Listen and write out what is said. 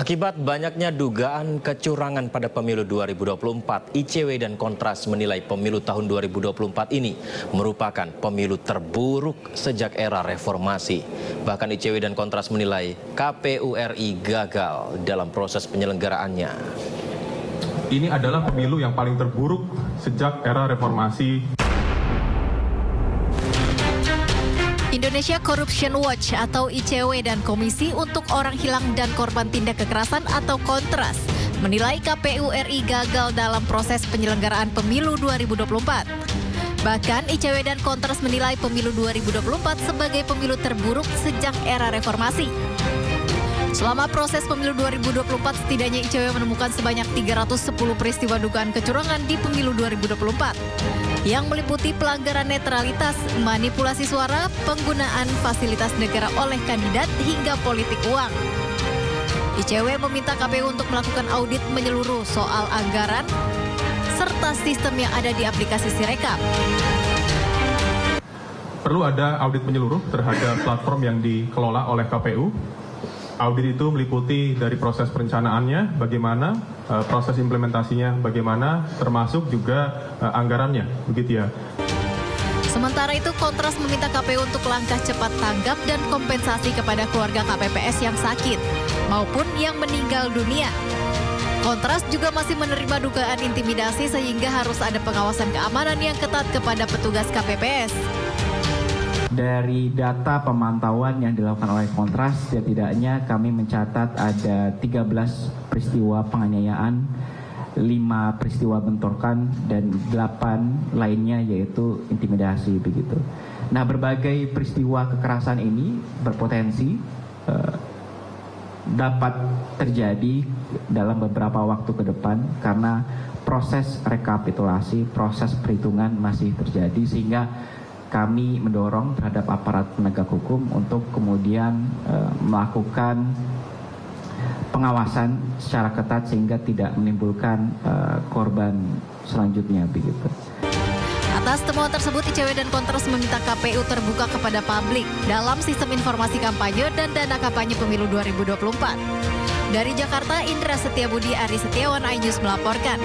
Akibat banyaknya dugaan kecurangan pada pemilu 2024, ICW dan Kontras menilai pemilu tahun 2024 ini merupakan pemilu terburuk sejak era reformasi. Bahkan ICW dan Kontras menilai KPU RI gagal dalam proses penyelenggaraannya. Ini adalah pemilu yang paling terburuk sejak era reformasi. Indonesia Corruption Watch atau ICW dan Komisi untuk Orang Hilang dan Korban Tindak Kekerasan atau Kontras menilai KPU RI gagal dalam proses penyelenggaraan pemilu 2024. Bahkan ICW dan Kontras menilai pemilu 2024 sebagai pemilu terburuk sejak era reformasi. Selama proses pemilu 2024, setidaknya ICW menemukan sebanyak 310 peristiwa dugaan kecurangan di pemilu 2024 yang meliputi pelanggaran netralitas, manipulasi suara, penggunaan fasilitas negara oleh kandidat, hingga politik uang. ICW meminta KPU untuk melakukan audit menyeluruh soal anggaran serta sistem yang ada di aplikasi Sirekap. Perlu ada audit menyeluruh terhadap platform yang dikelola oleh KPU. Audit itu meliputi dari proses perencanaannya, bagaimana, proses implementasinya, bagaimana, termasuk juga anggarannya, begitu ya. Sementara itu, Kontras meminta KPU untuk langkah cepat tanggap dan kompensasi kepada keluarga KPPS yang sakit maupun yang meninggal dunia. Kontras juga masih menerima dugaan intimidasi sehingga harus ada pengawasan keamanan yang ketat kepada petugas KPPS. Dari data pemantauan yang dilakukan oleh Kontras, setidaknya kami mencatat ada 13 peristiwa penganiayaan, 5 peristiwa bentrokan, dan 8 lainnya yaitu intimidasi begitu. Nah, berbagai peristiwa kekerasan ini berpotensi dapat terjadi dalam beberapa waktu ke depan karena proses rekapitulasi, proses perhitungan masih terjadi, sehingga kami mendorong terhadap aparat penegak hukum untuk kemudian melakukan pengawasan secara ketat sehingga tidak menimbulkan korban selanjutnya begitu. Atas temuan tersebut, ICW dan Kontras meminta KPU terbuka kepada publik dalam sistem informasi kampanye dan dana kampanye pemilu 2024. Dari Jakarta, Indra Setiabudi, Ari Setiawan, iNews melaporkan.